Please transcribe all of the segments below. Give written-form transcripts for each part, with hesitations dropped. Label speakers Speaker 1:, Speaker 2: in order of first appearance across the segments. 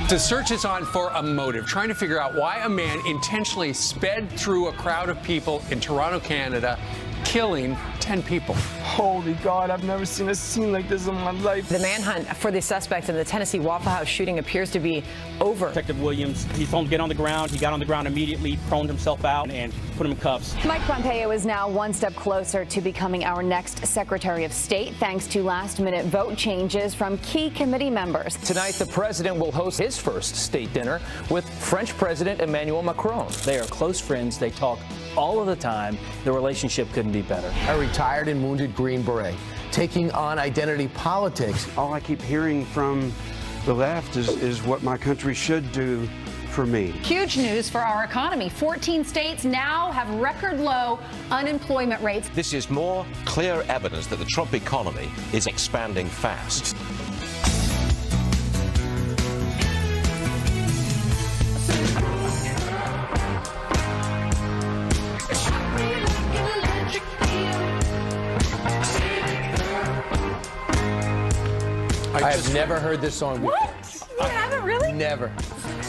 Speaker 1: The search is on for a motive, trying to figure out why a man intentionally sped through a crowd of people in Toronto, Canada, killing 10 people.
Speaker 2: Holy God, I've never seen a scene like this in my life.
Speaker 3: The manhunt for the suspect in the Tennessee Waffle House shooting appears to be over.
Speaker 4: Detective Williams, he told him to get on the ground. He got on the ground immediately, proned himself out, and put him in cuffs.
Speaker 5: Mike Pompeo is now one step closer to becoming our next Secretary of State, thanks to last-minute vote changes from key committee members.
Speaker 6: Tonight, the president will host his first state dinner with French President Emmanuel Macron.
Speaker 7: They are close friends. They talk all of the time. The relationship couldn't be better.
Speaker 8: A retired and wounded Green Beret taking on identity politics.
Speaker 9: All I keep hearing from the left is what my country should do for me.
Speaker 10: Huge news for our economy. 14 states now have record low unemployment rates.
Speaker 11: This is more clear evidence that the Trump economy is expanding fast.
Speaker 8: I have never heard this song before.
Speaker 10: What? You haven't really?
Speaker 8: Never.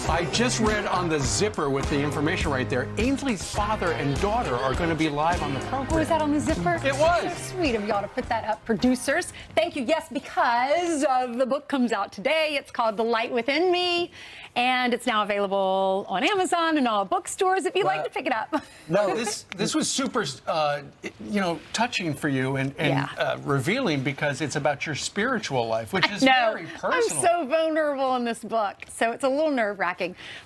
Speaker 1: I just read on the zipper with the information right there, Ainsley's father and daughter are going to be live on the program.
Speaker 10: Was that on the zipper?
Speaker 1: It was.
Speaker 10: So sweet of y'all to put that up, producers. Thank you. Yes, because the book comes out today. It's called The Light Within Me, and it's now available on Amazon and all bookstores if you'd like to pick it up.
Speaker 1: No, this was super, touching for you and revealing, because it's about your spiritual life, which is very personal.
Speaker 10: I'm so vulnerable in this book, so it's a little nerve-wracking.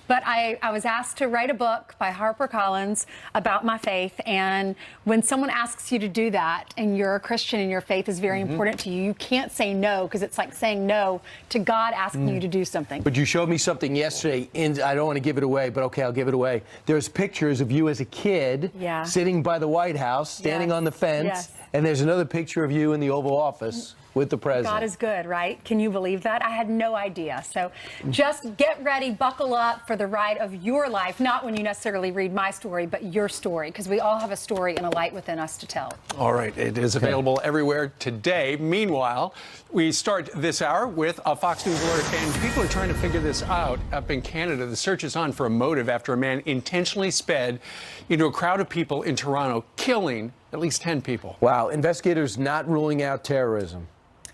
Speaker 10: But I was asked to write a book by HarperCollins about my faith, and when someone asks you to do that, and you're a Christian and your faith is very important to you, you can't say no, because it's like saying no to God asking you to do something.
Speaker 8: But you showed me something yesterday, and I don't want to give it away, but okay, I'll give it away. There's pictures of you as a kid sitting by the White House, standing on the fence, and there's another picture of you in the Oval Office with the president.
Speaker 10: God is good, right? Can you believe that? I had no idea. So just get ready, buckle up for the ride of your life, not when you necessarily read my story, but your story, because we all have a story and a light within us to tell.
Speaker 1: All right, it is available everywhere today. Meanwhile, we start this hour with a Fox News alert, and people are trying to figure this out up in Canada. The search is on for a motive after a man intentionally sped into a crowd of people in Toronto, killing at least 10 people.
Speaker 8: Wow, investigators not ruling out terrorism.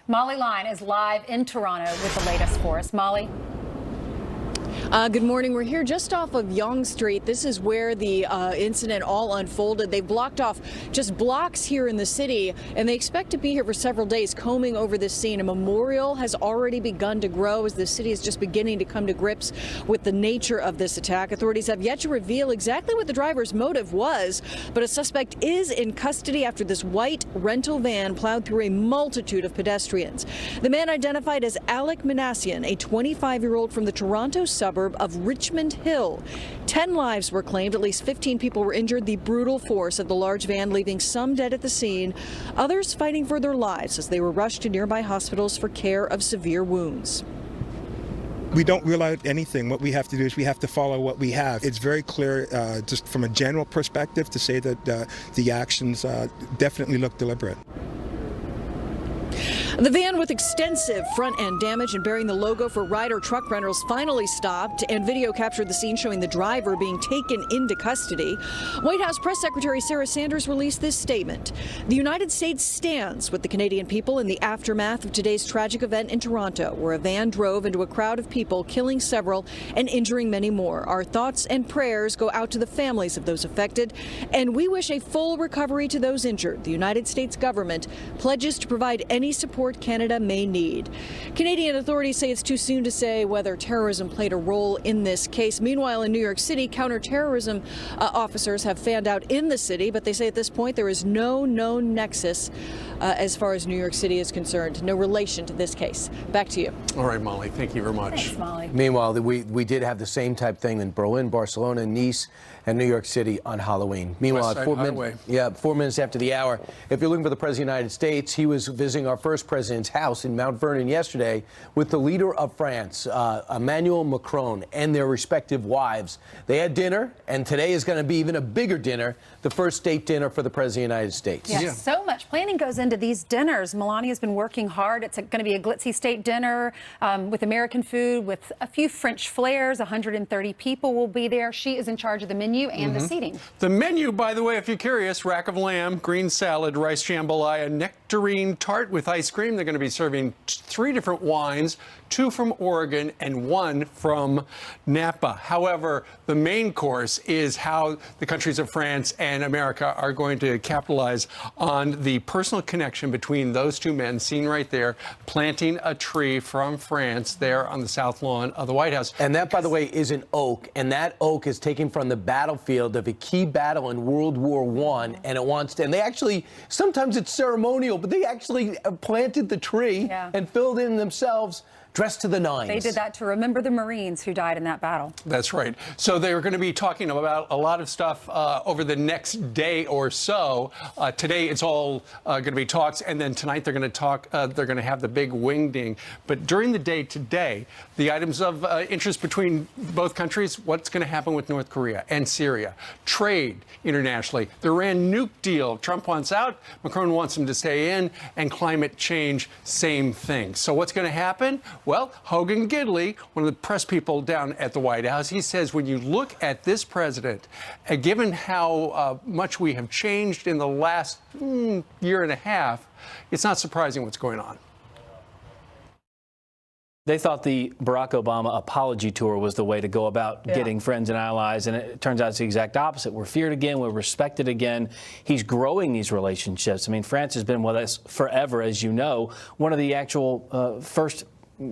Speaker 10: Molly Line is live in Toronto with the latest for us. Molly.
Speaker 12: Good morning. We're here just off of Yonge Street. This is where the incident all unfolded. They blocked off just blocks here in the city, and they expect to be here for several days combing over this scene. A memorial has already begun to grow as the city is just beginning to come to grips with the nature of this attack. Authorities have yet to reveal exactly what the driver's motive was, but a suspect is in custody after this white rental van plowed through a multitude of pedestrians. The man identified as Alec Minassian, a 25-year-old from the Toronto suburb of Richmond Hill. 10 lives were claimed. At least 15 people were injured. The brutal force of the large van leaving some dead at the scene, others fighting for their lives as they were rushed to nearby hospitals for care of severe wounds.
Speaker 13: We don't rule out anything. What we have to do is we have to follow what we have. It's very clear, just from a general perspective, to say that the actions definitely look deliberate.
Speaker 12: The van with extensive front-end damage and bearing the logo for Ryder Truck Rentals finally stopped, and video captured the scene showing the driver being taken into custody. White House Press Secretary Sarah Sanders released this statement. The United States stands with the Canadian people in the aftermath of today's tragic event in Toronto, where a van drove into a crowd of people, killing several and injuring many more. Our thoughts and prayers go out to the families of those affected, and we wish a full recovery to those injured. The United States government pledges to provide any support Canada may need. Canadian authorities say it's too soon to say whether terrorism played a role in this case. Meanwhile, in New York City, counterterrorism officers have fanned out in the city, but they say at this point there is no known nexus as far as New York City is concerned, no relation to this case. Back to you.
Speaker 1: All right, Molly, thank you very much.
Speaker 10: Thanks, Molly.
Speaker 8: Meanwhile, we did have the same type thing in Berlin, Barcelona, Nice, and New York City on Halloween. Meanwhile, at 4 minutes after the hour, if you're looking for the President of the United States, he was visiting our first president president's house in Mount Vernon yesterday with the leader of France, Emmanuel Macron, and their respective wives. They had dinner, and today is going to be even a bigger dinner, the first state dinner for the President of the United States.
Speaker 10: Yes, so much planning goes into these dinners. Melania's been working hard. It's going to be a glitzy state dinner with American food, with a few French flairs. 130 people will be there. She is in charge of the menu and the seating.
Speaker 1: The menu, by the way, if you're curious, rack of lamb, green salad, rice jambalaya, nectarine tart with ice cream. They're going to be serving 3 different wines, 2 from Oregon and 1 from Napa. However, the main course is how the countries of France and America are going to capitalize on the personal connection between those 2 men, seen right there, planting a tree from France there on the south lawn of the White House.
Speaker 8: And that, by the way, is an oak, and that oak is taken from the battlefield of a key battle in World War I, and it wants to, and they actually, sometimes it's ceremonial, but they actually planted the tree and filled in themselves, dressed to the nines.
Speaker 10: They did that to remember the Marines who died in that battle.
Speaker 1: That's right. So they're going to be talking about a lot of stuff over the next day or so. Today it's all going to be talks, and then tonight they're going to talk. They're going to have the big wing ding. But during the day today, the items of interest between both countries: what's going to happen with North Korea and Syria, trade internationally, the Iran nuke deal. Trump wants out, Macron wants him to stay in, and climate change, same thing. So what's going to happen? Well, Hogan Gidley, one of the press people down at the White House, he says when you look at this president, given how much we have changed in the last year and a half, it's not surprising what's going on.
Speaker 7: They thought the Barack Obama apology tour was the way to go about getting friends and allies, and it turns out it's the exact opposite. We're feared again. We're respected again. He's growing these relationships. I mean, France has been with us forever, as you know. One of the actual first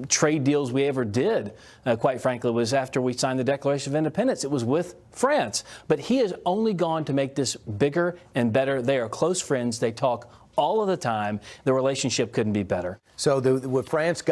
Speaker 7: trade deals we ever did, quite frankly, was after we signed the Declaration of Independence. It was with France. But he has only gone to make this bigger and better. They are close friends. They talk all of the time. The relationship couldn't be better.
Speaker 8: So what France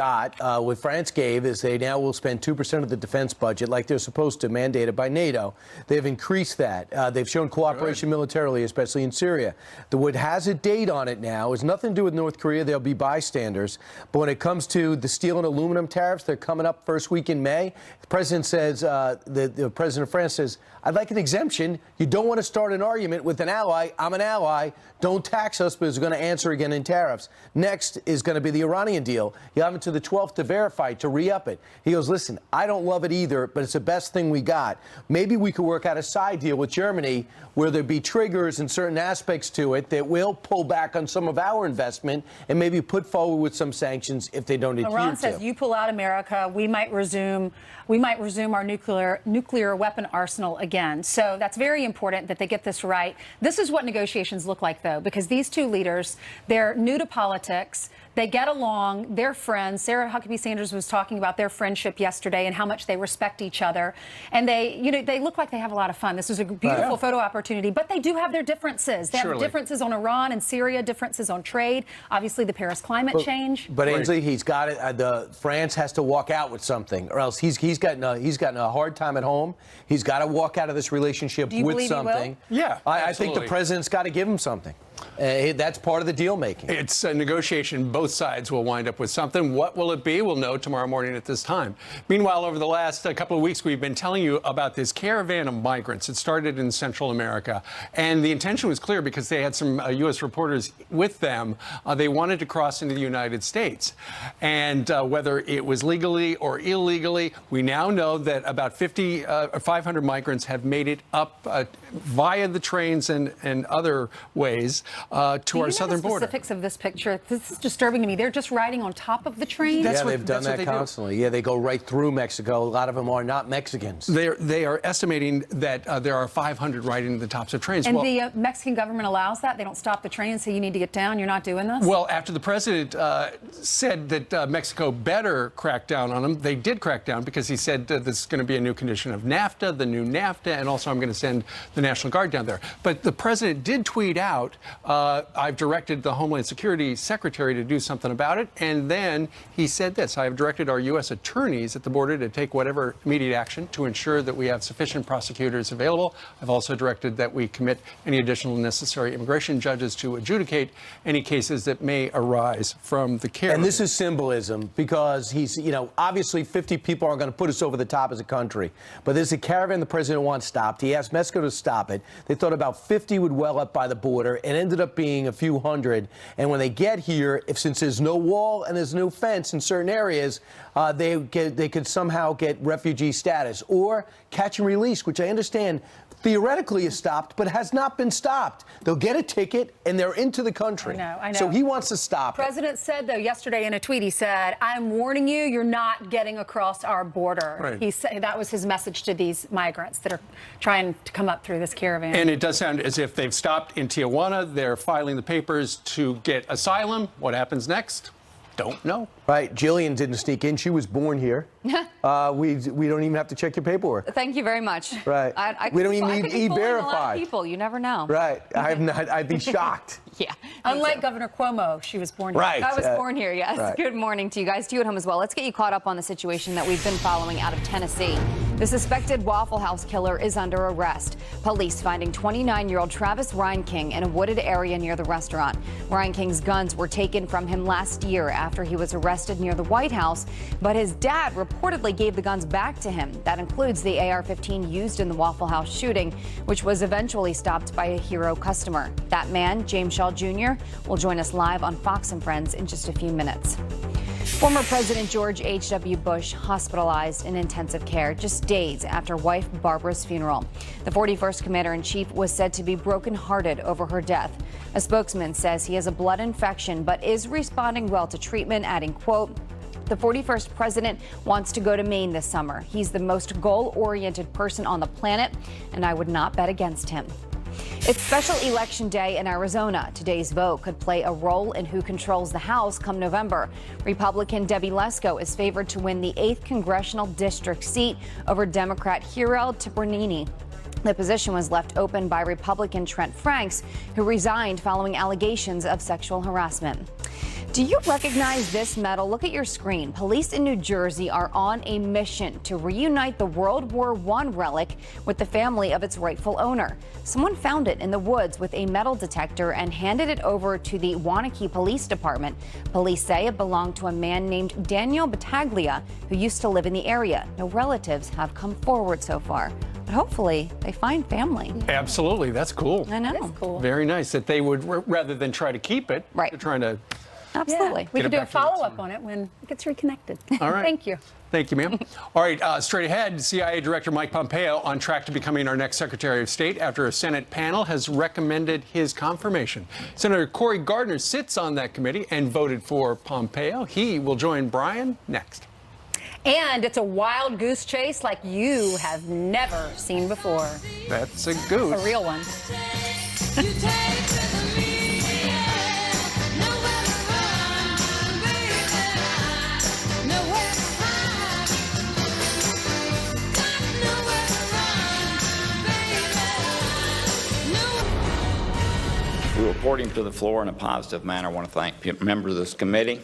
Speaker 8: gave is they now will spend 2% of the defense budget like they're supposed to, mandated by NATO. They've increased that. They've shown cooperation militarily, especially in Syria. What has a date on it now is nothing to do with North Korea. They'll be bystanders. But when it comes to the steel and aluminum tariffs, they're coming up first week in May. The president says, the president of France says, I'd like an exemption. You don't want to start an argument with an ally. I'm an ally. Don't tax us, but it's going to answer again in tariffs. Next is going to be the Iranian deal. You have until the 12th to verify, to re-up it. He goes, listen, I don't love it either, but it's the best thing we got. Maybe we could work out a side deal with Germany where there be triggers and certain aspects to it that will pull back on some of our investment and maybe put forward with some sanctions if they don't adhere to.
Speaker 10: Iran says, you pull out America, we might resume our nuclear weapon arsenal again. So that's very important that they get this right. This is what negotiations look like, though, because these 2 leaders, they're new to politics. They get along. They're friends. Sarah Huckabee Sanders was talking about their friendship yesterday and how much they respect each other. And they look like they have a lot of fun. This is a beautiful photo opportunity. But they do have their differences. They have differences on Iran and Syria, differences on trade. Obviously, the Paris climate change.
Speaker 8: But Ainsley, he's got it. France has to walk out with something, or else he's gotten a hard time at home. He's got to walk out of this relationship with something.
Speaker 1: Yeah,
Speaker 8: I think the president's got to give him something. That's part of the deal making.
Speaker 1: It's a negotiation. Both sides will wind up with something. What will it be? We'll know tomorrow morning at this time. Meanwhile, over the last couple of weeks, we've been telling you about this caravan of migrants. It started in Central America, and the intention was clear because they had some U.S. reporters with them. They wanted to cross into the United States, and whether it was legally or illegally, we now know that about 500 migrants have made it up via the trains and other ways to our southern border.
Speaker 10: The specifics of this picture, this is disturbing to me. They're just riding on top of the train.
Speaker 8: They've done that constantly. Yeah, they go right through Mexico. A lot of them are not Mexicans.
Speaker 1: They are estimating that there are 500 riding the tops of trains.
Speaker 10: And the Mexican government allows that? They don't stop the train and say you need to get down, you're not doing this?
Speaker 1: Well, after the president said that Mexico better crack down on them, they did crack down because he said this is going to be a new condition of NAFTA, the new NAFTA, and also I'm going to send the National Guard down there. But the president did tweet out I've directed the Homeland Security Secretary to do something about it. And then he said this: I have directed our U.S. attorneys at the border to take whatever immediate action to ensure that we have sufficient prosecutors available. I've also directed that we commit any additional necessary immigration judges to adjudicate any cases that may arise from the caravan.
Speaker 8: And this is symbolism, because he's, obviously 50 people aren't going to put us over the top as a country. But there's a caravan the president wants stopped. He asked Mexico to stop it. They thought about 50 would well up by the border. It ended up being a few hundred. And when they get here, since there's no wall and there's no fence in certain areas, they could somehow get refugee status or catch and release, which I understand theoretically is stopped, but has not been stopped. They'll get a ticket and they're into the country.
Speaker 10: I know.
Speaker 8: So he wants to stop
Speaker 10: The president said, though, yesterday in a tweet, he said, I'm warning you, you're not getting across our border.
Speaker 1: Right.
Speaker 10: He said that was his message to these migrants that are trying to come up through this caravan.
Speaker 1: And it does sound as if they've stopped in Tijuana. They're filing the papers to get asylum. What happens next? Don't know.
Speaker 8: Right. Jillian didn't sneak in. She was born here. We don't even have to check your paperwork.
Speaker 5: Thank you very much.
Speaker 8: Right. We don't even need E-Verify.
Speaker 5: People, you never know.
Speaker 8: Right. I'd be shocked.
Speaker 5: Yeah.
Speaker 10: Unlike Governor Cuomo, she was born here.
Speaker 8: Right.
Speaker 5: I was born here, yes.
Speaker 8: Right.
Speaker 5: Good morning to you guys, to you at home as well. Let's get you caught up on the situation that we've been following out of Tennessee. The suspected Waffle House killer is under arrest. Police finding 29-year-old Travis Reinking in a wooded area near the restaurant. Reinking's guns were taken from him last year after he was arrested near the White House, but his dad reportedly gave the guns back to him. That includes the AR-15 used in the Waffle House shooting, which was eventually stopped by a hero customer. That man, James Shaw Jr., will join us live on Fox and Friends in just a few minutes. Former President George H.W. Bush hospitalized in intensive care just days after wife Barbara's funeral. The 41st Commander-in-Chief was said to be brokenhearted over her death. A spokesman says he has a blood infection but is responding well to treatment, adding, quote, the 41st president wants to go to Maine this summer. He's the most goal-oriented person on the planet, and I would not bet against him. It's special election day in Arizona. Today's vote could play a role in who controls the House come November. Republican Debbie Lesko is favored to win the 8th congressional district seat over Democrat Hirel Tipernini. The position was left open by Republican Trent Franks, who resigned following allegations of sexual harassment. Do you recognize this medal? Look at your screen. Police in New Jersey are on a mission to reunite the World War I relic with the family of its rightful owner. Someone found it in the woods with a metal detector and handed it over to the Waunakee Police Department. Police say it belonged to a man named Daniel Battaglia, who used to live in the area. No relatives have come forward so far, but hopefully they find family.
Speaker 1: Absolutely. That's cool.
Speaker 5: I know.
Speaker 10: That is cool.
Speaker 1: Very nice that they would, rather than try to keep it,
Speaker 5: Right.
Speaker 1: they're trying to.
Speaker 5: Absolutely.
Speaker 10: Yeah, we
Speaker 1: Get
Speaker 10: can
Speaker 1: it
Speaker 10: do a
Speaker 1: back to its
Speaker 10: follow-up on it when it gets reconnected.
Speaker 1: All right.
Speaker 10: Thank you.
Speaker 1: Thank you, ma'am. All right, straight ahead, CIA Director Mike Pompeo on track to becoming our next Secretary of State after a Senate panel has recommended his confirmation. Senator Cory Gardner sits on that committee and voted for Pompeo. He will join Brian next.
Speaker 10: And it's a wild goose chase like you have never seen before.
Speaker 1: That's a goose.
Speaker 10: A real one.
Speaker 14: We report him to the floor in a positive manner. I want to thank members of this committee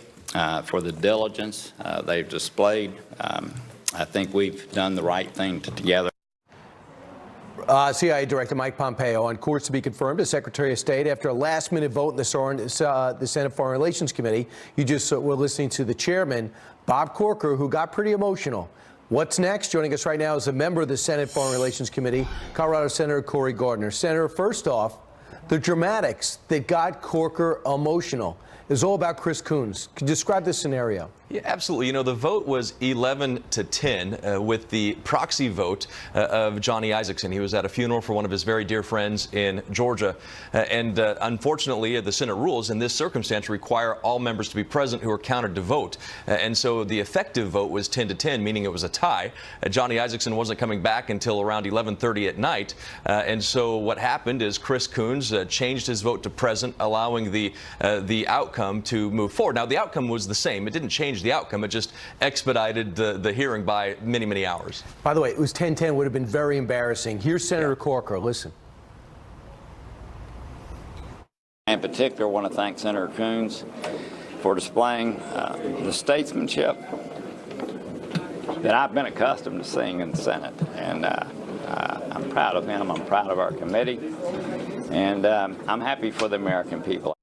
Speaker 14: for the diligence they've displayed. I think we've done the right thing together.
Speaker 8: CIA Director Mike Pompeo on course to be confirmed as Secretary of State after a last-minute vote in the Senate Foreign Relations Committee. You just were listening to the chairman, Bob Corker, who got pretty emotional. What's next? Joining us right now is a member of the Senate Foreign Relations Committee, Colorado Senator Cory Gardner. Senator, first off, the dramatics that got Corker emotional is all about Chris Coons. Could you describe this scenario?
Speaker 15: Yeah, absolutely. You know, the vote was 11-10 with the proxy vote of Johnny Isakson. He was at a funeral for one of his very dear friends in Georgia. Unfortunately, the Senate rules in this circumstance require all members to be present who are counted to vote. And so the effective vote was 10-10, meaning it was a tie. Johnny Isakson wasn't coming back until around 11:30 at night. And so what happened is Chris Coons changed his vote to present, allowing the outcome to move forward. Now, the outcome was the same. It didn't change the outcome. It just expedited the hearing by many, many hours.
Speaker 8: By the way, it was 10-10, would have been very embarrassing. Here's Senator Corker. Listen.
Speaker 14: In particular, I want to thank Senator Coons for displaying the statesmanship that I've been accustomed to seeing in the Senate. And I'm proud of him. I'm proud of our committee. And I'm happy for the American people.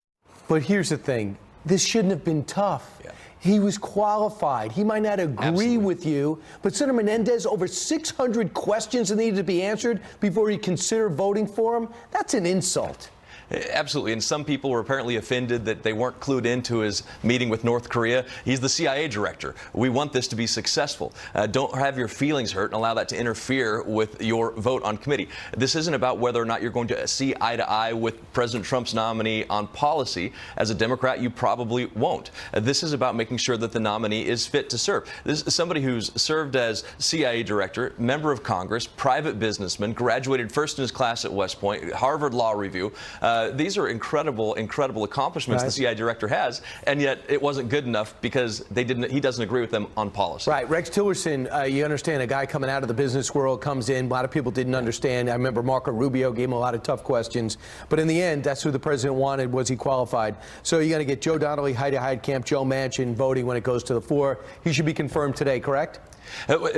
Speaker 8: But here's the thing. This shouldn't have been tough. Yeah. He was qualified. He might not agree with you, but Senator Menendez, over 600 questions that needed to be answered before he considered voting for him. That's an insult.
Speaker 15: Absolutely, and some people were apparently offended that they weren't clued into his meeting with North Korea. He's the CIA director. We want this to be successful. Don't have your feelings hurt and allow that to interfere with your vote on committee. This isn't about whether or not you're going to see eye to eye with President Trump's nominee on policy. As a Democrat, you probably won't. This is about making sure that the nominee is fit to serve. This is somebody who's served as CIA director, member of Congress, private businessman, graduated first in his class at West Point, Harvard Law Review. These are incredible accomplishments the CIA director has, and yet it wasn't good enough because he doesn't agree with them on policy.
Speaker 8: Right. Rex Tillerson, you understand, a guy coming out of the business world comes in. A lot of people didn't understand. I remember Marco Rubio gave him a lot of tough questions. But in the end, that's who the president wanted. Was he qualified? So you're going to get Joe Donnelly, Heidi Heitkamp, Joe Manchin voting when it goes to the floor. He should be confirmed today, correct?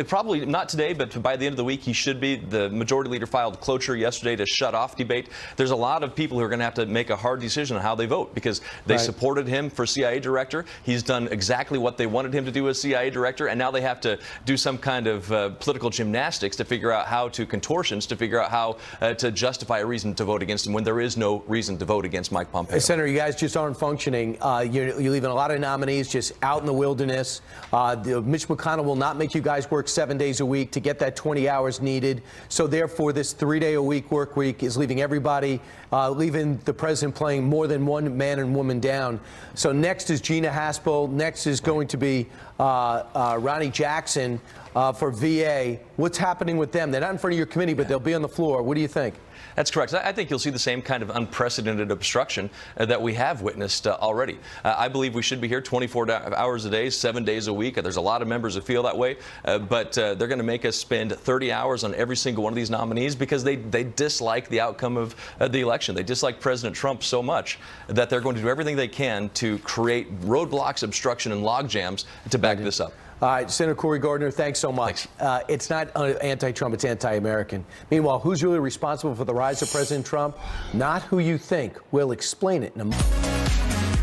Speaker 15: Probably not today, but by the end of the week, he should be. The majority leader filed cloture yesterday to shut off debate. There's a lot of people who are going to have to make a hard decision on how they vote because they supported him for CIA director. He's done exactly what they wanted him to do as CIA director, and now they have to do some kind of political gymnastics to figure out how to contortions to figure out how to justify a reason to vote against him when there is no reason to vote against Mike Pompeo.
Speaker 8: Hey, Senator, you guys just aren't functioning. You're leaving a lot of nominees just out in the wilderness. Mitch McConnell will not make you guys work 7 days a week to get that 20 hours needed. So therefore, this 3-day-a-week work week is leaving everybody, leaving the president playing more than one man and woman down. So next is Gina Haspel. Next is going to be Ronnie Jackson for VA. What's happening with them? They're not in front of your committee, but they'll be on the floor. What do you think?
Speaker 15: That's correct. I think you'll see the same kind of unprecedented obstruction that we have witnessed already. I believe we should be here 24 hours a day, 7 days a week. There's a lot of members that feel that way, but they're going to make us spend 30 hours on every single one of these nominees because they dislike the outcome of the election. They dislike President Trump so much that they're going to do everything they can to create roadblocks, obstruction, and log jams to back this up.
Speaker 8: All right, Senator Cory Gardner, thanks so much. It's not anti-Trump, it's anti-American. Meanwhile, who's really responsible for the rise of President Trump? Not who you think. We'll explain it in a moment.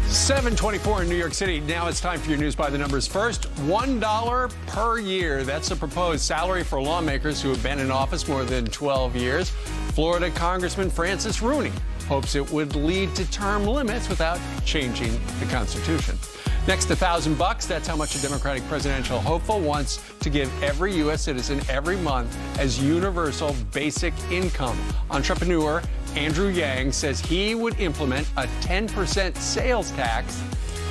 Speaker 1: 7:24 in New York City. Now it's time for your news by the numbers. First, $1 per year. That's the proposed salary for lawmakers who have been in office more than 12 years. Florida Congressman Francis Rooney hopes it would lead to term limits without changing the Constitution. Next, $1,000. That's how much a Democratic presidential hopeful wants to give every U.S. citizen every month as universal basic income. Entrepreneur Andrew Yang says he would implement a 10% sales tax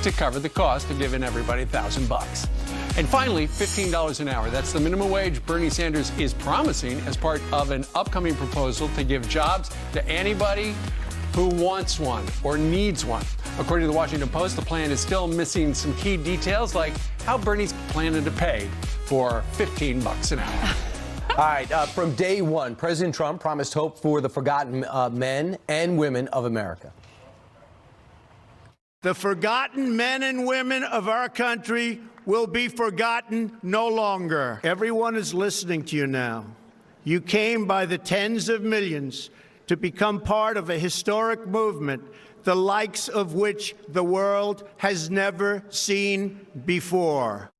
Speaker 1: to cover the cost of giving everybody $1,000. And finally, $15 an hour. That's the minimum wage Bernie Sanders is promising as part of an upcoming proposal to give jobs to anybody who wants one or needs one. According to the Washington Post, the plan is still missing some key details like how Bernie's planning to pay for $15 an hour.
Speaker 8: All right, from day one, President Trump promised hope for the forgotten men and women of America.
Speaker 16: The forgotten men and women of our country will be forgotten no longer. Everyone is listening to you now. You came by the tens of millions to become part of a historic movement, the likes of which the world has never seen before.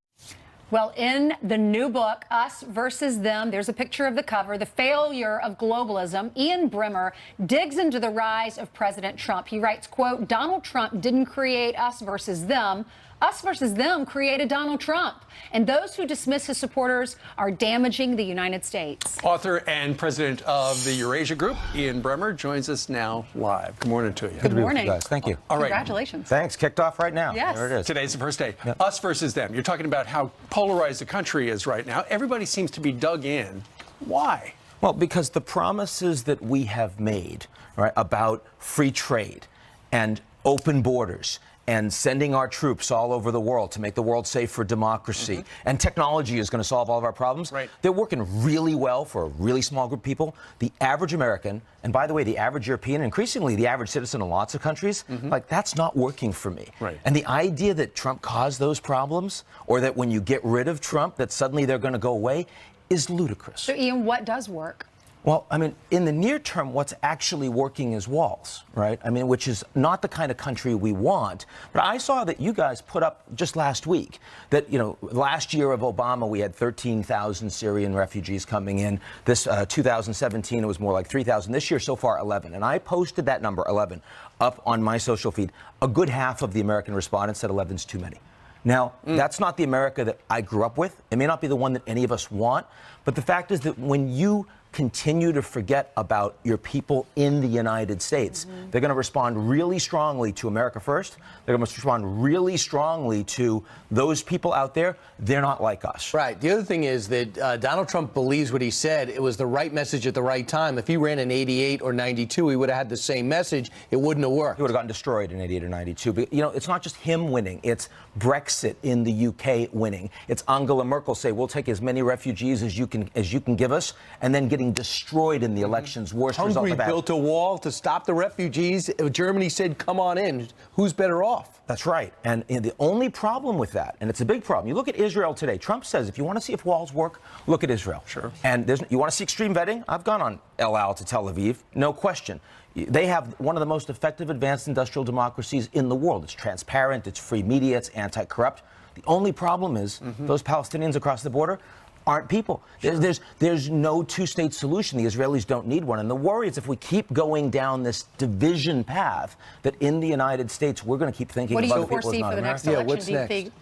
Speaker 10: Well, in the new book, Us versus Them, there's a picture of the cover, The Failure of Globalism. Ian Bremmer digs into the rise of President Trump. He writes, quote, Donald Trump didn't create us versus them. Us versus them created Donald Trump. And those who dismiss his supporters are damaging the United States.
Speaker 1: Author and president of the Eurasia Group, Ian Bremmer, joins us now live. Good morning to you.
Speaker 10: Good morning.
Speaker 17: Guys. Thank you.
Speaker 1: All right.
Speaker 10: Congratulations.
Speaker 17: Thanks. Kicked off right now.
Speaker 10: Yes.
Speaker 17: There it is.
Speaker 1: Today's the first day. Yep. Us versus them. You're talking about how polarized the country is right now. Everybody seems to be dug in. Why?
Speaker 17: Well, because the promises that we have made, right, about free trade and open borders and sending our troops all over the world to make the world safe for democracy, and technology is going to solve all of our problems.
Speaker 1: Right.
Speaker 17: They're working really well for a really small group of people. The average American, and by the way, the average European, increasingly the average citizen in lots of countries, like that's not working for me.
Speaker 1: Right.
Speaker 17: And the idea that Trump caused those problems, or that when you get rid of Trump, that suddenly they're going to go away, is ludicrous.
Speaker 10: So, Ian, what does work?
Speaker 17: Well, I mean, in the near term, what's actually working is walls, right? I mean, which is not the kind of country we want. But I saw that you guys put up just last week that, you know, last year of Obama, we had 13,000 Syrian refugees coming in. This 2017, it was more like 3,000. This year, so far, 11. And I posted that number, 11, up on my social feed. A good half of the American respondents said 11's too many. Now, that's not the America that I grew up with. It may not be the one that any of us want. But the fact is that when you continue to forget about your people in the United States, they're going to respond really strongly to America First. They're going to respond really strongly to those people out there. They're not like us.
Speaker 8: Right. The other thing is that Donald Trump believes what he said. It was the right message at the right time. If he ran in 88 or 92, he would have had the same message. It wouldn't have worked.
Speaker 17: He would have gotten destroyed in 88 or 92. But, you know, it's not just him winning. It's Brexit in the UK winning. It's Angela Merkel say, we'll take as many refugees as you can give us, and then getting destroyed in the elections. Worst result
Speaker 8: Hungary
Speaker 17: of that.
Speaker 8: built a wall to stop the refugees. Germany said, come on in. Who's better off?
Speaker 17: That's right. And the only problem with that, and it's a big problem, you look at Israel today. Trump says, if you want to see if walls work, look at Israel.
Speaker 1: Sure.
Speaker 17: And you want to see extreme vetting? I've gone on El Al to Tel Aviv, no question. They have one of the most effective advanced industrial democracies in the world. It's transparent, it's free media, it's anti-corrupt. The only problem is those Palestinians across the border aren't people. There's no two-state solution. The Israelis don't need one. And the worry is if we keep going down this division path, that in the United States, we're going to keep thinking
Speaker 10: What do
Speaker 17: about
Speaker 10: you
Speaker 17: the people
Speaker 10: foresee
Speaker 17: as not
Speaker 10: for the next
Speaker 17: American.
Speaker 10: election?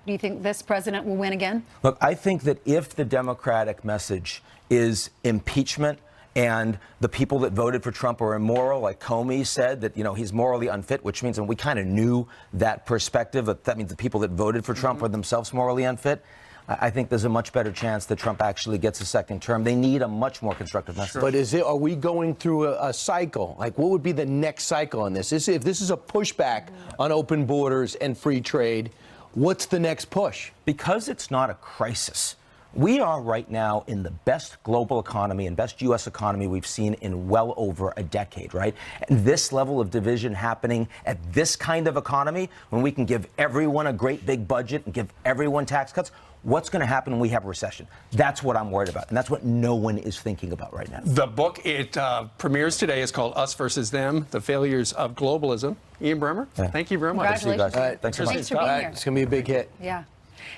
Speaker 10: Do you think this president will win again?
Speaker 17: Look, I think that if the Democratic message is impeachment, and the people that voted for Trump are immoral, like Comey said, that, you know, he's morally unfit, which means, and we kind of knew that perspective, that means the people that voted for Trump are themselves morally unfit. I think there's a much better chance that Trump actually gets a second term. They need a much more constructive message.
Speaker 8: But are we going through a cycle? Like, what would be the next cycle on this? If this is a pushback on open borders and free trade, what's the next push?
Speaker 17: Because it's not a crisis. We are right now in the best global economy and best U.S. economy we've seen in well over a decade, right? And this level of division happening at this kind of economy, when we can give everyone a great big budget and give everyone tax cuts, what's going to happen when we have a recession? That's what I'm worried about. And that's what no one is thinking about right now.
Speaker 1: The book, it premieres today, is called Us Versus Them, The Failures of Globalism. Ian Bremmer, thank you very much.
Speaker 10: Congratulations.
Speaker 17: All right, thanks so much.
Speaker 10: Thanks for being here.
Speaker 8: It's going to be a big hit.
Speaker 10: Yeah.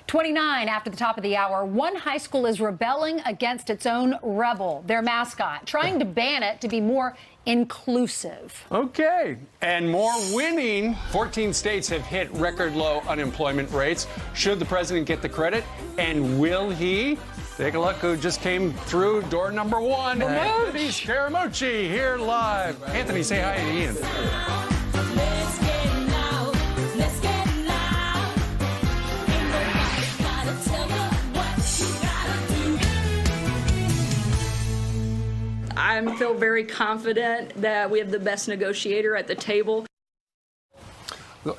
Speaker 10: 29 after the top of the hour, one high school is rebelling against its own rebel, their mascot, trying to ban it to be more inclusive.
Speaker 1: Okay. And more winning. 14 states have hit record low unemployment rates. Should the president get the credit? And will he? Take a look who just came through door number one. Anthony Scaramucci here live. Anthony, say hi to Ian.
Speaker 18: I feel very confident that we have the best negotiator at the table.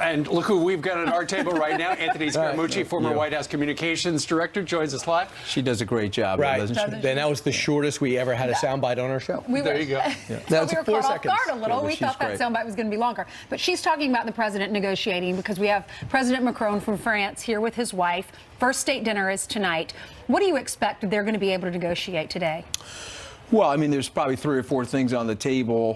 Speaker 1: And look who we've got at our table right now. Anthony Scaramucci, former White House Communications Director, joins us live.
Speaker 8: She does a great job, doesn't she? Then that was the shortest we ever had a soundbite on our show.
Speaker 1: There you go.
Speaker 10: Well, we were caught off guard a little. We thought that soundbite was going to be longer. But she's talking about the president negotiating because we have President Macron from France here with his wife. First state dinner is tonight. What do you expect they're going to be able to negotiate today?
Speaker 19: Well, I mean, there's probably 3 or 4 things on the table.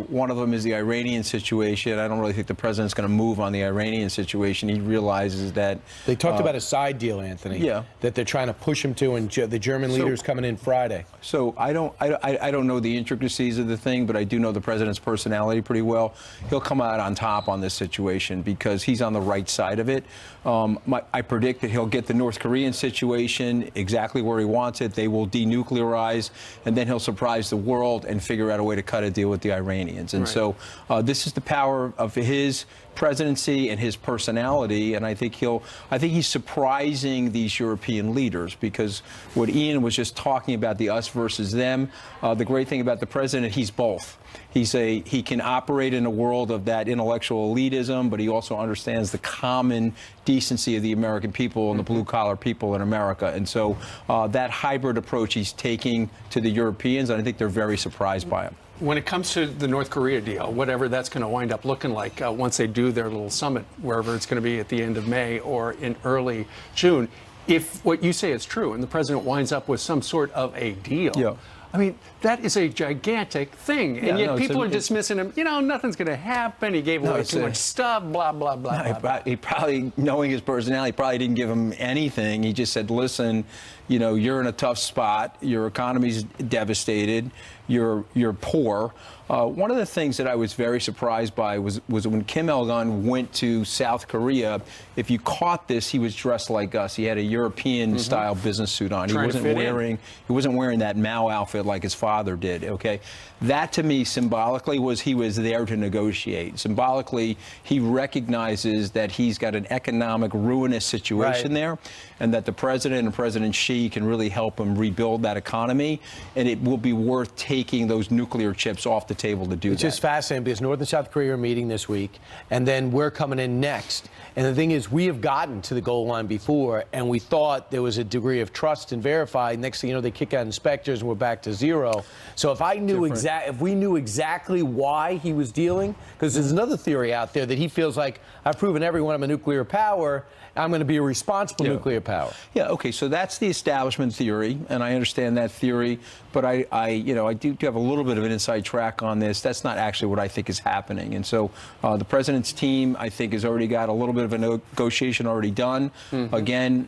Speaker 19: One of them is the Iranian situation. I don't really think the president's going to move on the Iranian situation. He realizes that
Speaker 8: they talked about a side deal, Anthony. Yeah, that they're trying to push him to, and the German leader's coming in Friday.
Speaker 19: So I don't know the intricacies of the thing, but I do know the president's personality pretty well. He'll come out on top on this situation because he's on the right side of it. I predict that he'll get the North Korean situation exactly where he wants it. They will denuclearize, and then he'll he'll surprise the world and figure out a way to cut a deal with the Iranians. And so this is the power of his presidency and his personality, and I think he's surprising these European leaders, because what Ian was just talking about, the us versus them, the great thing about the president, he's both. He can operate in a world of that intellectual elitism, but he also understands the common decency of the American people and the blue-collar people in America. And so that hybrid approach he's taking to the Europeans, and I think they're very surprised by him.
Speaker 1: When it comes to the North Korea deal, whatever that's going to wind up looking like once they do their little summit, wherever it's going to be at the end of May or in early June, if what you say is true and the president winds up with some sort of a deal, I mean, that is a gigantic thing. And yet people are dismissing him. You know, nothing's going to happen. He gave away too much stuff, blah, blah, blah, blah.
Speaker 19: He probably, knowing his personality, probably didn't give him anything. He just said, listen, you know, you're in a tough spot. Your economy's devastated. You're poor. One of the things that I was very surprised by was when Kim Il-sung went to South Korea. If you caught this, he was dressed like us. He had a European-style business suit on. He wasn't wearing that Mao outfit like his father did. Okay, that to me symbolically was he was there to negotiate. Symbolically, he recognizes that he's got an economic ruinous situation there, and that the president and President Xi can really help him rebuild that economy, and it will be worth taking those nuclear chips off the table to do that.
Speaker 8: It's just fascinating because North and South Korea are meeting this week, and then we're coming in next. And the thing is, we have gotten to the goal line before, and we thought there was a degree of trust and verified. Next thing you know, they kick out inspectors, and we're back to zero. So if we knew exactly why he was dealing, because there's another theory out there that he feels like I've proven everyone I'm a nuclear power. I'm going to be a responsible nuclear power.
Speaker 19: Yeah, okay, so that's the establishment theory, and I understand that theory, but I do have a little bit of an inside track on this. That's not actually what I think is happening. And so the president's team, I think, has already got a little bit of a negotiation already done. Again,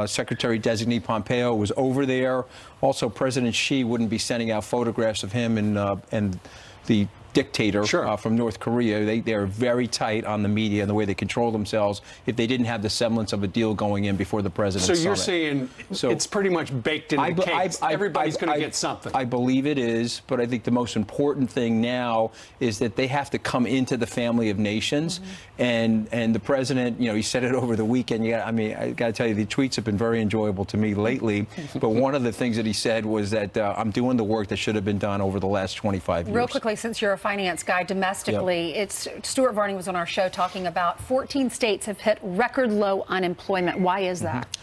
Speaker 19: Secretary-designate Pompeo was over there. Also, President Xi wouldn't be sending out photographs of him and the dictator from North Korea. They're very tight on the media and the way they control themselves if they didn't have the semblance of a deal going in before the president's
Speaker 1: summit.
Speaker 19: So
Speaker 1: you're saying it's pretty much baked in the case. Everybody's going to get something.
Speaker 19: I believe it is, but I think the most important thing now is that they have to come into the family of nations. And the president, you know, he said it over the weekend. I got to tell you, the tweets have been very enjoyable to me lately. But one of the things that he said was that I'm doing the work that should have been done over the last 25 years.
Speaker 10: Real quickly, since you're a finance guy, domestically, it's Stuart Varney was on our show talking about 14 states have hit record low unemployment. Why is that?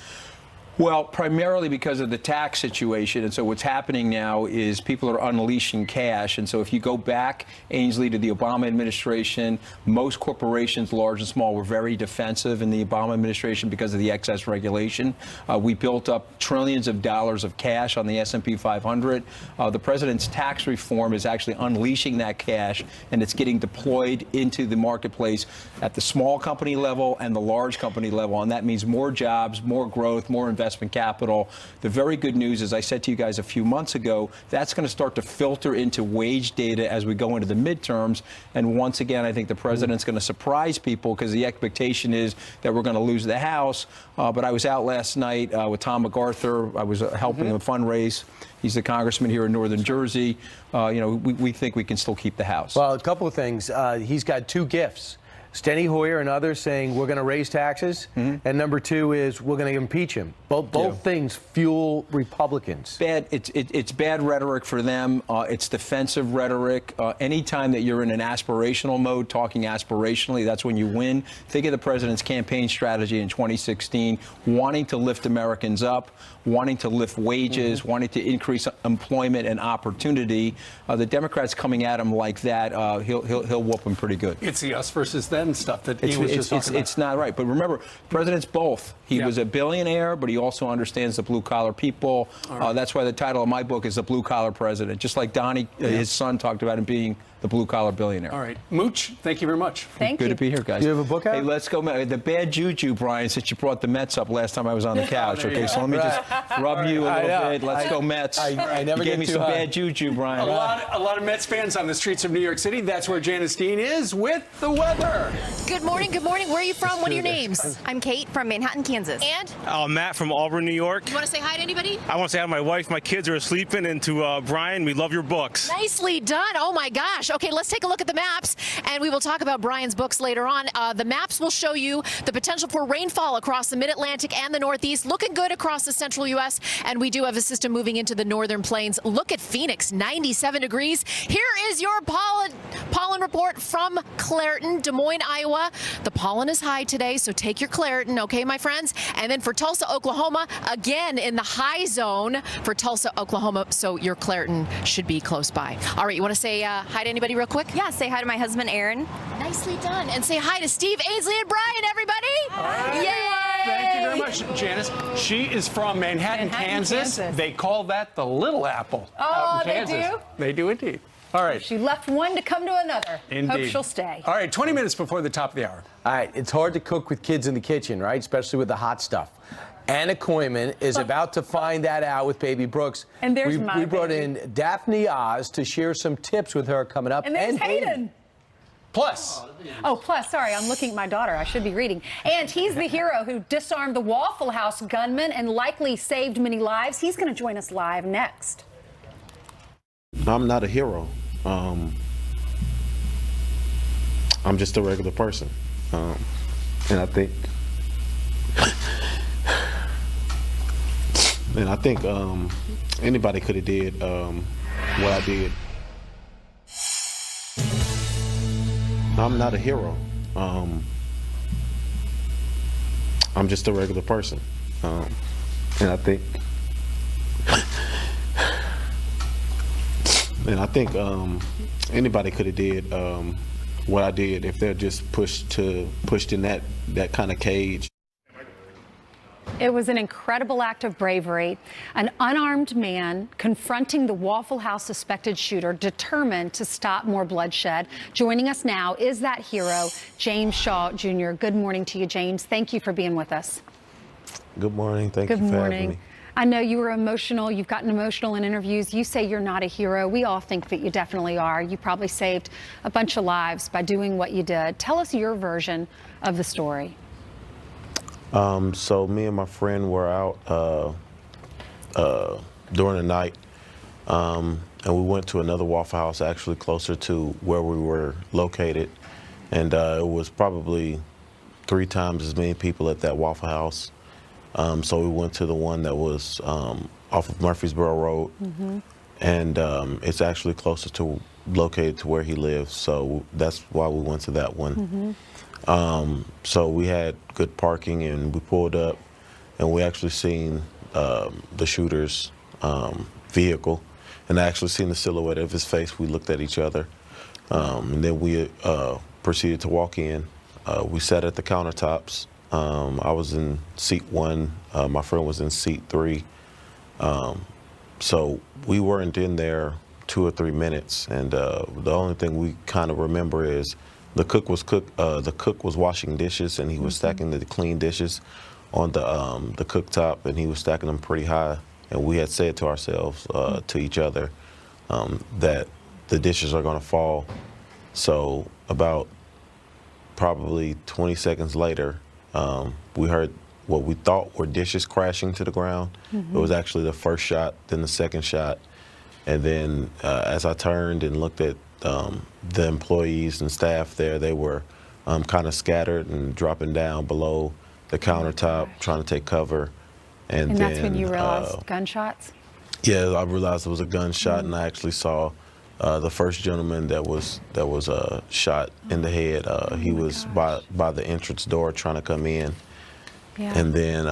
Speaker 19: Well, primarily because of the tax situation. And so what's happening now is people are unleashing cash. And so if you go back, Ainsley, to the Obama administration, most corporations, large and small, were very defensive in the Obama administration because of the excess regulation. We built up trillions of dollars of cash on the S&P 500. The president's tax reform is actually unleashing that cash, and it's getting deployed into the marketplace at the small company level and the large company level. And that means more jobs, more growth, more investment capital. The very good news, as I said to you guys a few months ago, that's going to start to filter into wage data as we go into the midterms. And once again, I think the president's going to surprise people because the expectation is that we're going to lose the House. But I was out last night with Tom MacArthur. I was helping him fundraise. He's the congressman here in Northern Jersey. We think we can still keep the House.
Speaker 8: Well, a couple of things. He's got two gifts. Steny Hoyer and others saying we're going to raise taxes, and number two is we're going to impeach him. Both things fuel Republicans.
Speaker 19: It's bad rhetoric for them. It's defensive rhetoric. Anytime that you're in an aspirational mode, talking aspirationally, that's when you win. Think of the president's campaign strategy in 2016, wanting to lift Americans up, wanting to lift wages, wanting to increase employment and opportunity. The Democrats coming at him like that, he'll whoop them pretty good.
Speaker 1: It's the us versus them stuff that he was just talking about.
Speaker 19: It's not right. But remember, president's both. He was a billionaire, but he also understands the blue-collar people. That's why the title of my book is The Blue-Collar President, just like Donnie, his son, talked about him being the blue-collar billionaire.
Speaker 1: All right. Mooch, thank you very much.
Speaker 19: Good to be here, guys.
Speaker 8: You have a book out?
Speaker 19: Hey, let's go. The bad juju, Brian, since you brought the Mets up last time I was on the couch. Okay, so let me just rub you a little bit. Let's go Mets.
Speaker 8: I never
Speaker 19: you gave me some bad juju, Brian.
Speaker 1: A lot of Mets fans on the streets of New York City. That's where Janice Dean is with the weather.
Speaker 20: Good morning. Good morning. Where are you from? What are your names?
Speaker 21: I'm Kate from Manhattan, Kansas.
Speaker 20: And?
Speaker 22: Matt from Auburn, New York.
Speaker 20: You want to say hi to anybody?
Speaker 22: I want to say hi to my wife. My kids are sleeping. And to Brian, we love your books.
Speaker 20: Nicely done. Oh, my gosh. Okay, let's take a look at the maps, and we will talk about Brian's books later on. The maps will show you the potential for rainfall across the mid-Atlantic and the Northeast. Looking good across the central U.S., and we do have a system moving into the northern plains. Look at Phoenix, 97 degrees. Here is your pollen report from Clairton, Des Moines, Iowa. The pollen is high today, so take your Clairton, okay, my friends? And then for Tulsa, Oklahoma, again in the high zone for Tulsa, Oklahoma, so your Clairton should be close by. All right, you want to say hi to anybody real quick?
Speaker 21: Yeah, say hi to my husband, Aaron.
Speaker 20: Nicely done. And say hi to Steve, Ainsley, and Brian, everybody. Yay!
Speaker 1: Thank you very much, Janice. She is from Manhattan, Kansas. They call that the Little Apple.
Speaker 10: Oh,
Speaker 1: out in
Speaker 10: they
Speaker 1: Kansas.
Speaker 10: do?
Speaker 1: They do indeed. All right.
Speaker 10: She left one to come to another.
Speaker 1: Indeed.
Speaker 10: Hope she'll stay.
Speaker 1: All right, 20 minutes before the top of the hour.
Speaker 8: All right, it's hard to cook with kids in the kitchen, right? Especially with the hot stuff. Anna Koyman is about to find that out with baby Brooks.
Speaker 10: And there's
Speaker 8: we brought in Daphne Oz to share some tips with her coming up.
Speaker 10: And there's Hayden.
Speaker 1: Plus.
Speaker 10: Oh, plus, sorry, I'm looking at my daughter. I should be reading. And he's the hero who disarmed the Waffle House gunman and likely saved many lives. He's going to join us live next.
Speaker 23: I'm not a hero. I'm just a regular person. And I think anybody could have did what I did. I'm not a hero. I'm just a regular person. And I think anybody could have did what I did if they're just pushed in that kind of cage.
Speaker 10: It was an incredible act of bravery. An unarmed man confronting the Waffle House suspected shooter, determined to stop more bloodshed. Joining us now is that hero, James Shaw Jr. Good morning to you, James. Thank you for being with us.
Speaker 23: Good morning. Thank you for having me.
Speaker 10: I know you were emotional. You've gotten emotional in interviews. You say you're not a hero. We all think that you definitely are. You probably saved a bunch of lives by doing what you did. Tell us your version of the story.
Speaker 23: So me and my friend were out during the night, and we went to another Waffle House actually closer to where we were located, and it was probably 3 times as many people at that Waffle House. So we went to the one that was off of Murfreesboro Road, and it's actually closer to located to where he lives. So that's why we went to that one. So we had good parking, and we pulled up, and we actually seen the shooter's vehicle, and I actually seen the silhouette of his face. We looked at each other, and then we proceeded to walk in. We sat at the countertops. I was in seat 1. My friend was in seat 3. So we weren't in there 2 or 3 minutes, and the only thing we kind of remember is the cook was washing dishes, and he was stacking the clean dishes on the cooktop, and he was stacking them pretty high. And we had said to ourselves, to each other, that the dishes are going to fall. So about probably 20 seconds later, we heard what we thought were dishes crashing to the ground. It was actually the first shot, then the second shot. And then as I turned and looked at the employees and staff there, they were kind of scattered and dropping down below the countertop, trying to take cover. And then,
Speaker 10: that's when you realized gunshots?
Speaker 23: Yeah, I realized it was a gunshot, and I actually saw the first gentleman that was shot in the head. He was by the entrance door trying to come in. Yeah. And then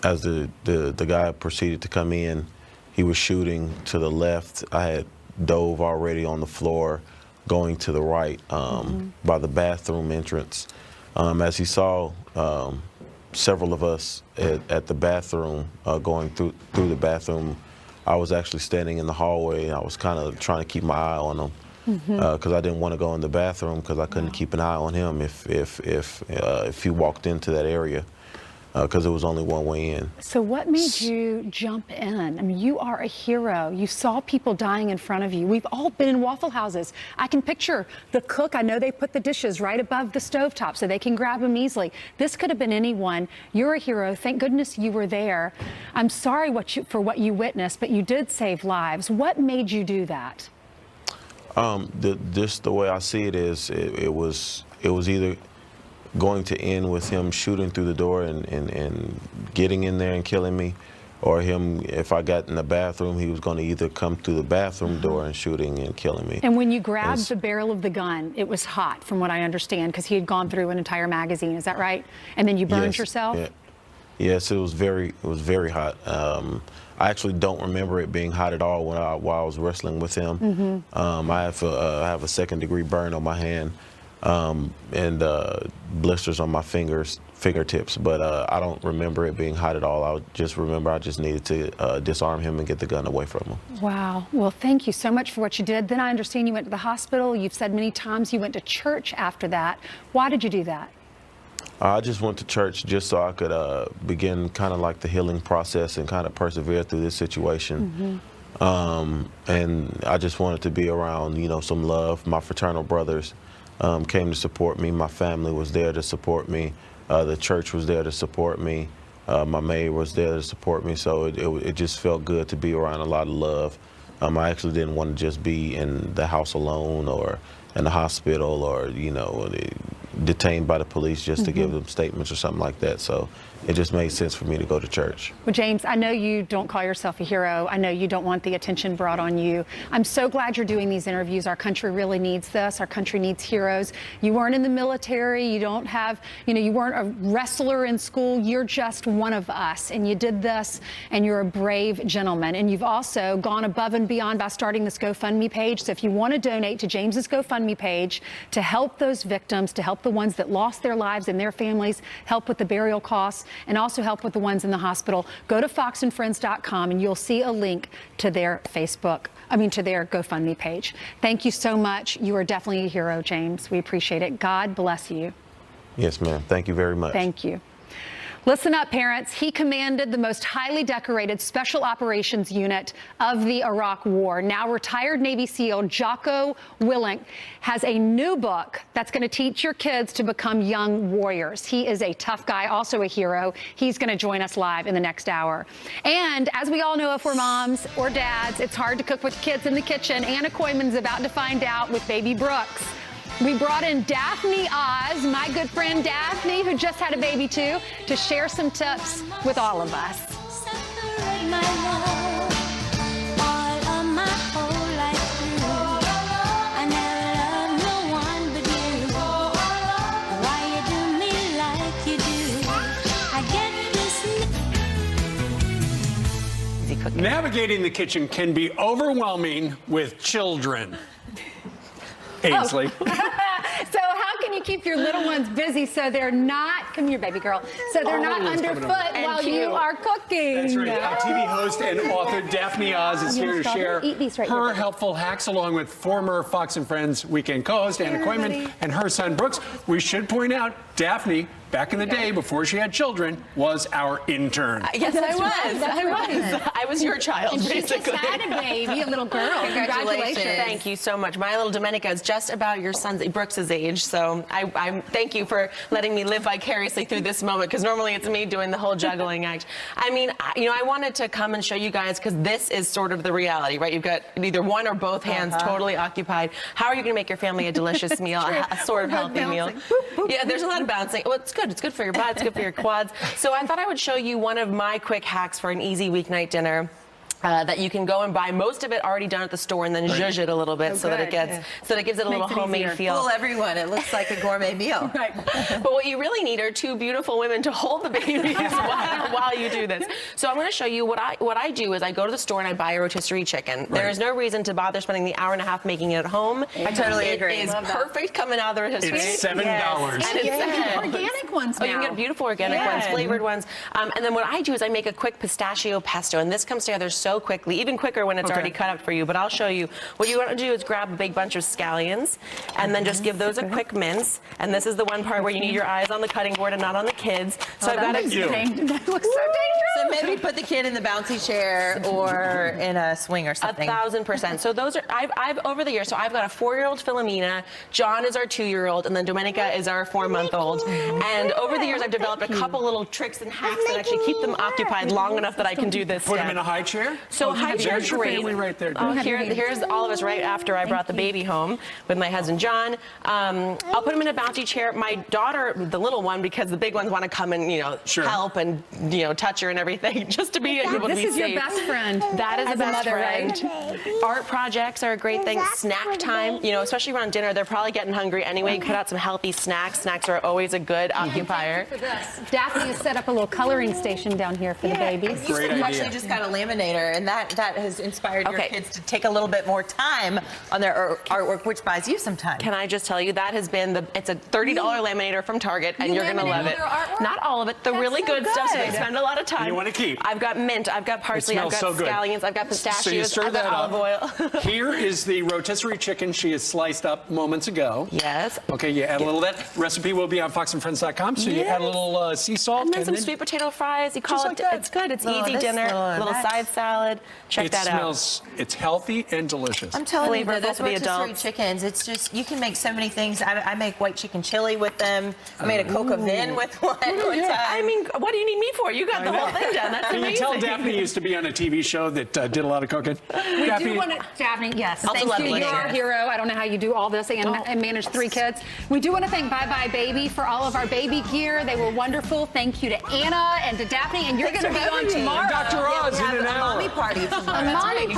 Speaker 23: as the guy proceeded to come in, he was shooting to the left. I had dove already on the floor, going to the right by the bathroom entrance. As he saw several of us at the bathroom, going through the bathroom, I was actually standing in the hallway, and I was kind of trying to keep my eye on him because I didn't want to go in the bathroom because I couldn't keep an eye on him if he walked into that area. because it was only one way in.
Speaker 10: So what made you jump in? I mean, you are a hero. You saw people dying in front of you. We've all been in Waffle Houses. I can picture the cook. I know they put the dishes right above the stovetop so they can grab them easily. This could have been anyone. You're a hero. Thank goodness you were there. I'm sorry for what you witnessed, but you did save lives. What made you do that?
Speaker 23: The way I see it is, it was either going to end with him shooting through the door and getting in there and killing me, or him, if I got in the bathroom, he was going to either come through the bathroom door and shooting and killing me.
Speaker 10: And when you grabbed the barrel of the gun, it was hot, from what I understand, because he had gone through an entire magazine. Is that right? And then you burned yourself?
Speaker 23: Yeah. Yes, it was very hot. I actually don't remember it being hot at all while I was wrestling with him. I have a second-degree burn on my hand. And blisters on my fingertips, but I don't remember it being hot at all. I just remember I just needed to disarm him and get the gun away from him.
Speaker 10: Wow. Well, thank you so much for what you did. Then I understand you went to the hospital. You've said many times you went to church after that. Why did you do that?
Speaker 23: I just went to church just so I could begin kind of like the healing process and kind of persevere through this situation. And I just wanted to be around, some love. My fraternal brothers came to support me. My family was there to support me. The church was there to support me. My maid was there to support me. So it just felt good to be around a lot of love. I actually didn't want to just be in the house alone or in the hospital or, detained by the police just to give them statements or something like that. So it just made sense for me to go to church.
Speaker 10: Well, James, I know you don't call yourself a hero. I know you don't want the attention brought on you. I'm so glad you're doing these interviews. Our country really needs this. Our country needs heroes. You weren't in the military. You don't have, you weren't a wrestler in school. You're just one of us. And you did this, and you're a brave gentleman. And you've also gone above and beyond by starting this GoFundMe page. So if you want to donate to James's GoFundMe page to help those victims, to help the ones that lost their lives and their families, help with the burial costs, and also help with the ones in the hospital, go to foxandfriends.com and you'll see a link to their to their GoFundMe page. Thank you so much. You are definitely a hero, James. We appreciate it. God bless you.
Speaker 23: Yes, ma'am. Thank you very much.
Speaker 10: Thank you. Listen up, parents. He commanded the most highly decorated Special Operations Unit of the Iraq War. Now retired Navy SEAL Jocko Willink has a new book that's going to teach your kids to become young warriors. He is a tough guy, also a hero. He's going to join us live in the next hour. And as we all know, if we're moms or dads, it's hard to cook with kids in the kitchen. Anna Koyman's about to find out with baby Brooks. We brought in Daphne Oz, my good friend Daphne, who just had a baby too, to share some tips with all of us.
Speaker 1: Navigating the kitchen can be overwhelming with children. Ainsley.
Speaker 10: So how can you keep your little ones busy so they're not, come here, baby girl, so they're not underfoot while you are cooking?
Speaker 1: That's right. Our TV host and author Daphne Oz is here to share her helpful hacks along with former Fox and Friends weekend co-host Anna Koyman and her son Brooks. We should point out Daphne, back in the day before she had children, was our intern.
Speaker 2: Yes, I was your child,
Speaker 10: and
Speaker 2: basically.
Speaker 10: She just had a baby, a little girl. Congratulations.
Speaker 2: Thank you so much. My little Domenica is just about your son's, Brooks's age, so I thank you for letting me live vicariously through this moment, because normally it's me doing the whole juggling act. I mean, I wanted to come and show you guys, because this is sort of the reality, right? You've got either one or both hands totally occupied. How are you going to make your family a delicious meal, a sort of healthy meal? Yeah, there's a lot of bouncing. Well, it's good. It's good for your butt. It's good for your quads. So I thought I would show you one of my quick hacks for an easy weeknight dinner. That you can go and buy most of it already done at the store and then zhuzh it a little bit so that it gives it a little homemade feel. Fool everyone. It looks like a gourmet meal.
Speaker 10: Right.
Speaker 2: But what you really need are two beautiful women to hold the babies while you do this. So I'm going to show you what I do is I go to the store and I buy a rotisserie chicken. Right. There is no reason to bother spending the hour and a half making it at home. I totally agree.
Speaker 10: It
Speaker 2: is perfect coming out of the rotisserie.
Speaker 1: It's $7.
Speaker 10: And it's organic ones now.
Speaker 2: Oh, you can get beautiful organic ones, flavored ones. And then what I do is I make a quick pistachio pesto, and this comes together so so quickly, even quicker when it's already cut up for you. But I'll show you. What you want to do is grab a big bunch of scallions and then just give those a quick mince. And this is the one part where you need your eyes on the cutting board and not on the kids. So I've got
Speaker 10: That looks so dangerous.
Speaker 3: So maybe put the kid in the bouncy chair or in a swing or something.
Speaker 2: 1,000%. So those are, I've over the years, so I've got a 4-year-old Philomena, John is our 2-year-old, and then Domenica is our 4-month-old. And over the years, I've developed a couple little tricks and hacks that actually keep them occupied long enough that I can do this
Speaker 1: Put
Speaker 2: step.
Speaker 1: them in a high chair?
Speaker 2: So high chair is great.
Speaker 1: Right there.
Speaker 2: Here's all of us right after I brought the baby home with my husband John. I'll put him in a bouncy chair. My daughter, the little one, because the big ones want to come and help and touch her and everything, just to be able to be safe.
Speaker 10: This is your best friend.
Speaker 2: That is a best
Speaker 10: mother,
Speaker 2: friend.
Speaker 10: right?
Speaker 2: Art projects are a great thing. Snack time, especially around dinner, they're probably getting hungry anyway. Cut out some healthy snacks. Snacks are always a good occupier.
Speaker 10: For this. Daphne has set up a little coloring station down here for the babies.
Speaker 3: You actually just got a laminator, and that has inspired your kids to take a little bit more time on their artwork, which buys you some time.
Speaker 2: Can I just tell you, that has been it's a $30 laminator from Target, and you're going to love it. Not all of it, the really good stuff, so they spend a lot of time.
Speaker 1: You want to keep.
Speaker 2: I've got mint, I've got parsley, I've got scallions, I've got pistachios,
Speaker 1: So you stir
Speaker 2: I've got
Speaker 1: that
Speaker 2: olive oil.
Speaker 1: Here is the rotisserie chicken she has sliced up moments ago.
Speaker 2: Yes.
Speaker 1: Okay, you add a little of that. Recipe will be on foxandfriends.com, so you add a little sea salt.
Speaker 2: And then some sweet potato fries. You call it, it's good. It's easy
Speaker 3: this
Speaker 2: dinner.
Speaker 3: one,
Speaker 2: Little side salad. Check that out.
Speaker 1: It's healthy and delicious.
Speaker 3: I'm telling you,
Speaker 2: Flavorful
Speaker 3: those
Speaker 2: for the
Speaker 3: rotisserie
Speaker 2: adults.
Speaker 3: chickens, it's just, you can make so many things. I make white chicken chili with them. I made a coca vin with one time.
Speaker 2: I mean, what do you need me for? You got the whole thing done. That's
Speaker 1: Can
Speaker 2: amazing.
Speaker 1: you tell Daphne used to be on a TV show that did a lot of cooking?
Speaker 10: We do want to, Daphne, yes.
Speaker 2: Also
Speaker 10: Thank
Speaker 2: love
Speaker 10: you.
Speaker 2: lunch.
Speaker 10: You're our hero. I don't know how you do all this and manage 3 kids. We do want to thank Bye Bye Baby for all of our baby gear. They were wonderful. Thank you to Anna and to Daphne. And you're going to be on tomorrow.
Speaker 1: Dr. Oz in an hour.
Speaker 3: Mommy party tomorrow.
Speaker 10: A mommy